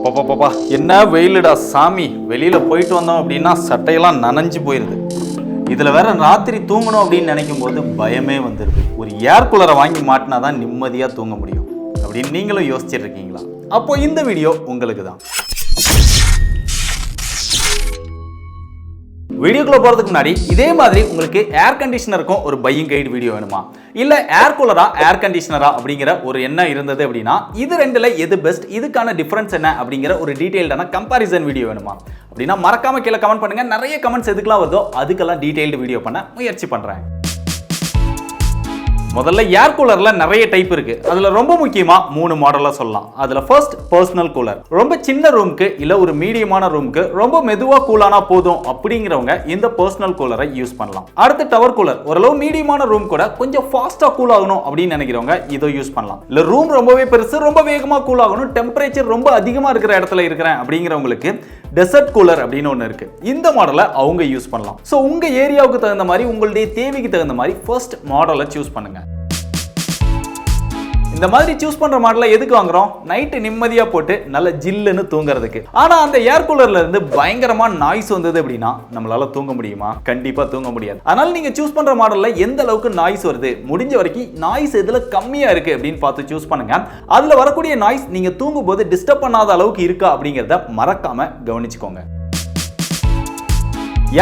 அப்பப்பா என்ன வெயிலுடா சாமி. வெளியில போயிட்டு வந்தோம் அப்படின்னா சட்டையெல்லாம் நனைஞ்சு போயிருது. இதுல வேற ராத்திரி தூங்கணும் அப்படின்னு நினைக்கும் போது பயமே வந்துருது. ஒரு ஏர் கூலரை வாங்கி மாட்டினாதான் நிம்மதியா தூங்க முடியும் அப்படின்னு நீங்களும் யோசிச்சுட்டு இருக்கீங்களா? அப்போ இந்த வீடியோ உங்களுக்கு தான். வீடியோக்குள்ள போறதுக்கு முன்னாடி இதே மாதிரி உங்களுக்கு ஏர் கண்டிஷனருக்கும் ஒரு பையிங் கைடு வீடியோ வேணுமா, இல்ல ஏர் கூலரா ஏர் கண்டிஷனரா அப்படிங்கிற ஒரு எண்ணம் இருந்தது அப்படின்னா இது ரெண்டுல எது பெஸ்ட், இதுக்கான டிஃபரன்ஸ் என்ன அப்படிங்கிற ஒரு டீடைல்டான கம்பாரிசன் வீடியோ வேணுமா அப்படின்னா மறக்காம கீழே கமெண்ட் பண்ணுங்க. நிறைய கமெண்ட்ஸ் எதுக்கெல்லாம் வருதோ அதுக்கெல்லாம் டீடைல்டு வீடியோ பண்ண முயற்சி பண்றேன். முதல்ல ஏர் கூலர்ல நிறைய டைப் இருக்கு. அதுல ரொம்ப முக்கியமா 3 மாடலா சொல்லலாம். அதுல ஃபர்ஸ்ட் பர்சனல் கூலர். ரொம்ப சின்ன ரூமுக்கு இல்ல ஒரு மீடியமான ரூமுக்கு ரொம்ப மெதுவா கூலானா போதும் அப்படிங்கிறவங்க இந்த பர்சனல் கூலரை யூஸ் பண்ணலாம். அடுத்து டவர் கூலர். ஓரளவு மீடியமான ரூம் கூட கொஞ்சம் ஃபாஸ்டா கூல் ஆகணும் அப்படின்னு நினைக்கிறவங்க இதை யூஸ் பண்ணலாம். இல்ல ரூம் ரொம்பவே பெருசு, ரொம்ப வேகமா கூல் ஆகணும், டெம்பரேச்சர் ரொம்ப அதிகமா இருக்கிற இடத்துல இருக்கிறேன் அப்படிங்கிறவங்களுக்கு டெசர்ட் கூலர் அப்படின்னு ஒன்று இருக்கு. இந்த மாடலை அவங்க யூஸ் பண்ணலாம். ஸோ உங்க ஏரியாவுக்கு தகுந்த மாதிரி, உங்களுடைய தேவைக்கு தகுந்த மாதிரி ஃபர்ஸ்ட் மாடலை சூஸ் பண்ணுங்க. இந்த மாதிரி சூஸ் பண்ற மாடலை எதுக்கு வாங்குறோம்? நைட்டு நிம்மதியா போட்டு நல்ல ஜில்லுன்னு தூங்குறதுக்கு. ஆனா அந்த ஏர் கூலர்ல இருந்து பயங்கரமா நாய்ஸ் வந்தது அப்படின்னா நம்மளால தூங்க முடியுமா? கண்டிப்பா தூங்க முடியாது. அதனால நீங்க சூஸ் பண்ற மாடல்ல எந்த அளவுக்கு நாய்ஸ் வருது, முடிஞ்ச வரைக்கும் நாய்ஸ் எதுல கம்மியா இருக்கு அப்படின்னு பார்த்து சூஸ் பண்ணுங்க. அதுல வரக்கூடிய நாய்ஸ் நீங்க தூங்கும் போது டிஸ்டர்ப் பண்ணாத அளவுக்கு இருக்கா அப்படிங்கறத மறக்காம கவனிச்சுக்கோங்க.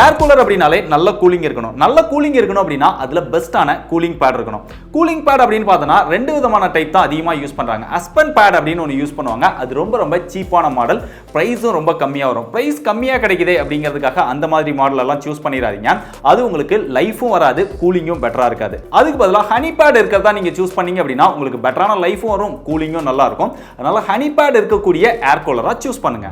ஏர் கூலர் அப்படின்னாலே நல்ல கூலிங் இருக்கணும். நல்ல கூலிங் இருக்கணும் அப்படின்னா அதுல பெஸ்டான கூலிங் பேட் இருக்கணும். கூலிங் பேட் அப்படின்னு பார்த்தோம்னா 2 விதமான டைப் தான் அதிகமா யூஸ் பண்றாங்க. அஸ்பென் பேட் அப்படின்னு ஒன்று யூஸ் பண்ணுவாங்க. அது ரொம்ப சீப்பான மாடல், பிரைஸும் ரொம்ப கம்மியா வரும். பிரைஸ் கம்மியா கிடைக்குதே அப்படிங்கிறதுக்காக அந்த மாதிரி மாடல் எல்லாம் சூஸ் பண்ணிடாதீங்க. அது உங்களுக்கு லைஃபும் வராது, கூலிங்கும் பெட்டரா இருக்காது. அதுக்கு பதிலாக ஹனி பேட் இருக்கிறதா நீங்க சூஸ் பண்ணீங்க அப்படின்னா உங்களுக்கு பெட்டரான லைஃபும் வரும், கூலிங்கும் நல்லா இருக்கும். அதனால ஹனி பேட் இருக்கக்கூடிய ஏர் கூலரா சூஸ் பண்ணுங்க.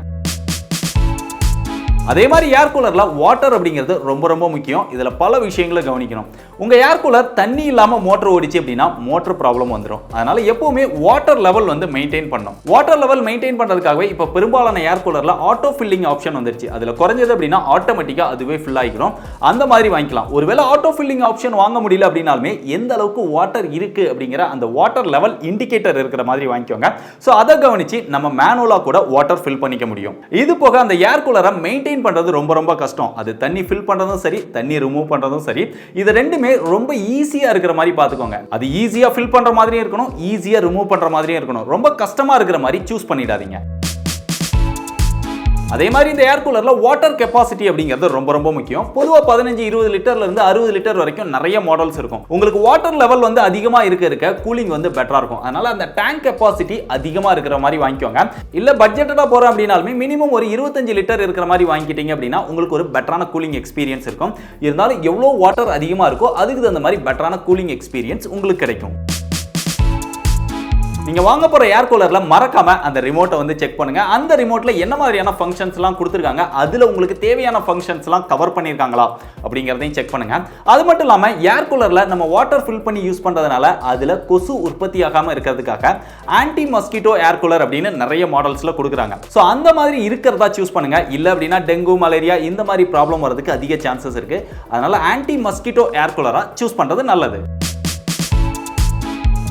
அதே மாதிரி ஏர் கூலர்ல வாட்டர் அப்படிங்கிறது ரொம்ப முக்கியம். இதுல பல விஷயங்களை கவனிக்கணும். உங்க ஏர் கூலர் தண்ணி இல்லாம மோட்டர் ஓடிச்சு அப்படின்னா மோட்டர் ப்ராப்ளம் வந்துடும். அதனால எப்பவுமே வாட்டர் லெவல் வந்து மெயின்டைன் பண்ணணும். வாட்டர் லெவல் மெயின்டைன் பண்றதுக்காகவே இப்ப பெரும்பாலான ஏர் கூலர்ல ஆட்டோ ஃபில்லிங் ஆப்ஷன் வந்துருச்சு. அதுல குறைஞ்சது அப்படின்னா ஆட்டோமேட்டிக்கா அதுவே ஃபில் ஆகிடும். அந்த மாதிரி வாங்கிக்கலாம். ஒருவேளை ஆட்டோ ஃபில்லிங் ஆப்ஷன் வாங்க முடியல அப்படின்னாலுமே எந்த அளவுக்கு வாட்டர் இருக்கு அப்படிங்கிற அந்த வாட்டர் லெவல் இண்டிகேட்டர் இருக்கிற மாதிரி வாங்கிக்கோங்க. சோ அதை கவனிச்சு நம்ம மேனுவலா கூட வாட்டர் ஃபில் பண்ணிக்க முடியும். இது போக அந்த ஏர் கூலரை மெயின்டைன் பண்றது ரொம்ப கஷ்டம். அது தண்ணி ஃபில் பண்றதும் சரி, தண்ணி ரிமூவ் பண்றதும் சரி, இது ரெண்டுமே ரொம்ப ஈஸியா இருக்கிற மாதிரி பாத்துக்கோங்க. அது ஈஸியா ஃபில் பண்ற மாதிரியும் இருக்கணும், ஈஸியா ரிமூவ் பண்ற மாதிரியும் இருக்கணும். ரொம்ப கஷ்டமா இருக்கிற மாதிரி சூஸ் பண்ணிடாதீங்க. அதே மாதிரி இந்த ஏர் கூலர்ல வாட்டர் கெபாசிட்டி அப்படிங்கிறது ரொம்ப முக்கியம். பொதுவா 15-20 லிட்டர்ல இருந்து 60 லிட்டர் வரைக்கும் நிறைய மாடல்ஸ் இருக்கும். உங்களுக்கு வாட்டர் லெவல் வந்து அதிகமா இருக்க கூலிங் வந்து பெட்டரா இருக்கும். அதனால அந்த டேங்க் கெபாசிட்டி அதிகமா இருக்கிற மாதிரி வாங்கிக்கோங்க. இல்ல பட்ஜெட்டடா போறோம் அப்படின்னாலுமே மினிமம் ஒரு 25 லிட்டர் இருக்கிற மாதிரி வாங்கிட்டீங்க அப்படின்னா உங்களுக்கு ஒரு பெட்டரான கூலிங் எக்ஸ்பீரியன்ஸ் இருக்கும். இருந்தாலும் எவ்வளவு வாட்டர் அதிகமா இருக்கோ அதுக்கு தகுந்த மாதிரி பெட்டரான கூலிங் எக்ஸ்பீரியன்ஸ் உங்களுக்கு கிடைக்கும். நீங்க வாங்க போற ஏர் கூலர்ல மறக்காம அந்த ரிமோட்டை வந்து செக் பண்ணுங்க. அந்த ரிமோட்ல என்ன மாதிரியான ஃபங்க்ஷன்ஸ் எல்லாம் கொடுத்திருக்காங்க, அதுல உங்களுக்கு தேவையான ஃபங்க்ஷன்ஸ் எல்லாம் கவர் பண்ணிருக்காங்களா அப்படிங்கறதையும் செக் பண்ணுங்க. அது மட்டும் இல்லாம ஏர் கூலர்ல நம்ம வாட்டர் ஃபில் பண்ணி யூஸ் பண்றதுனால அதுல கொசு உற்பத்தி ஆகாம இருக்கிறதுக்காக ஆன்டி மஸ்கிட்டோ ஏர் கூலர் அப்படின்னு நிறைய மாடல்ஸ்ல கொடுக்குறாங்க. சோ அந்த மாதிரி இருக்கிறதா சூஸ் பண்ணுங்க. இல்ல அப்படின்னா டெங்கு, மலேரியா இந்த மாதிரி ப்ராப்ளம் வரதுக்கு அதிக சான்சஸ் இருக்கு. அதனால ஆன்டி மஸ்கிட்டோ ஏர் கூலரா சூஸ் பண்றது நல்லது.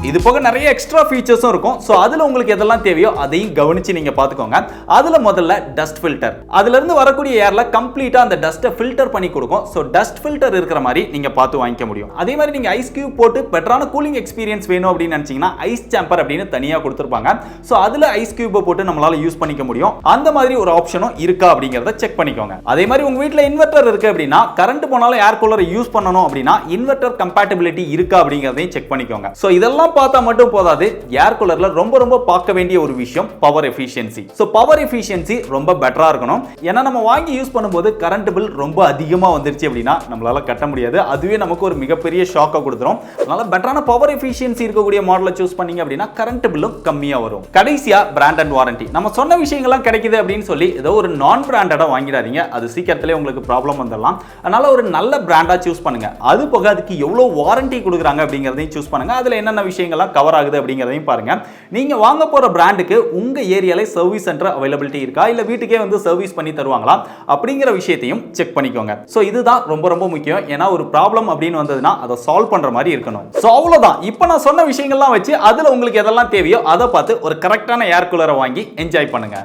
இது போக நிறைய எக்ஸ்ட்ரா ஃபீச்சர்ஸும் இருக்கும். சோ அதுல உங்களுக்கு எதெல்லாம் தேவையோ அதையும் கவனிச்சு நீங்க பாத்துக்கோங்க. அதுல முதல்ல டஸ்ட் ஃபில்டர். அதுல இருந்து வரக்கூடிய ஏர்ல கம்ப்ளீட்டா அந்த டஸ்ட்டை ஃபில்டர் பண்ணி கொடுக்கும். சோ டஸ்ட் ஃபில்டர் இருக்கிற மாதிரி நீங்க பார்த்து வாங்கிக்க முடியும். அதே மாதிரி நீங்க ஐஸ் கியூப் போட்டு பெட்டரான கூலிங் எக்ஸ்பீரியன்ஸ் வேணும் அப்படின்னு நினைச்சீங்கன்னா ஐஸ் சாம்பர் அப்படின்னு தனியா கொடுத்திருப்பாங்க. சோ அதுல ஐஸ் கியூப் போட்டு நம்மளால யூஸ் பண்ணிக்க முடியும். அந்த மாதிரி ஒரு ஆப்ஷனும் இருக்கா அப்படிங்கறத செக் பண்ணிக்கோங்க. அதே மாதிரி உங்க வீட்ல இன்வெர்டர் இருக்கு அப்படின்னா கரண்ட் போனாலும் ஏர் கூலர் யூஸ் பண்ணணும் அப்படின்னா இன்வெர்டர் கம்பேட்டிபிலிட்டி இருக்கா அப்படிங்கறதையும் செக் பண்ணிக்கோங்க. சோ இதெல்லாம் பார்த்தா மட்டும் போதாது. ஏர் கூலர்ல ரொம்ப பார்க்க வேண்டிய ஒரு விஷயம் power efficiency. So power efficiency ரொம்ப பெட்டரா இருக்கணும். ஏன்னா நம்ம வாங்கி யூஸ் பண்ணும்போது கரண்ட் பில் ரொம்ப அதிகமா வந்துருச்சு அப்படின்னா நம்மளால கட்ட முடியாது. அதுவே நமக்கு ஒரு மிகப்பெரிய ஷாக்கை கொடுத்துரும். அதனால பெட்டரான பவர் எஃபிஷியன்சி இருக்கக்கூடிய மாடலை சூஸ் பண்ணீங்க அப்படின்னா கரண்ட் பில்லும் கம்மியா வரும். கடைசியா பிராண்ட் அண்ட் வாரண்டி. நம்ம சொன்ன விஷயங்கள்லாம் கிடைக்குது அப்படின்னு சொல்லி ஏதோ ஒரு நான் பிராண்டடா வாங்கிடாதீங்க. அது சீக்கிரத்திலே உங்களுக்கு ப்ராப்ளம் வந்துடலாம். அதனால ஒரு நல்ல பிராண்டா சூஸ் பண்ணுங்க. அது போக அதுக்கு எவ்வளவு வாரண்டி கொடுக்குறாங்க அப்படிங்கறதையும் சூஸ் பண்ணுங்க. அதுல என்னென்ன விஷயங்கள்லாம் கவர் ஆகுது அப்படிங்கறதையும் பாருங்க. நீங்க வாங்க போற பிராண்டுக்கு உங்க ஏரியால சர்வீஸ் சென்டர் அவைலபிலிட்டி இருக்கா, இல்ல வீட்டுக்கே வந்து சர்வீஸ் பண்ணி தருவாங்களா அப்படிங்கிற விஷயத்தையும் செக் பண்ணிக்கோங்க. சோ இதுதான் ரொம்ப முக்கியம். ஏன்னா ஒரு ப்ராப்ளம் அப்படின்னு வந்ததுன்னா அதை சால்வ் பண்ற மாதிரி இருக்கணும். சோ அவ்வளவுதான். இப்போ நான் சொன்ன விஷயங்கள்லாம் வச்சு அதுல உங்களுக்கு எதெல்லாம் தேவையோ அதை பார்த்து ஒரு கரெக்டான ஏர் கூலரை வாங்கி என்ஜாய் பண்ணுங்க.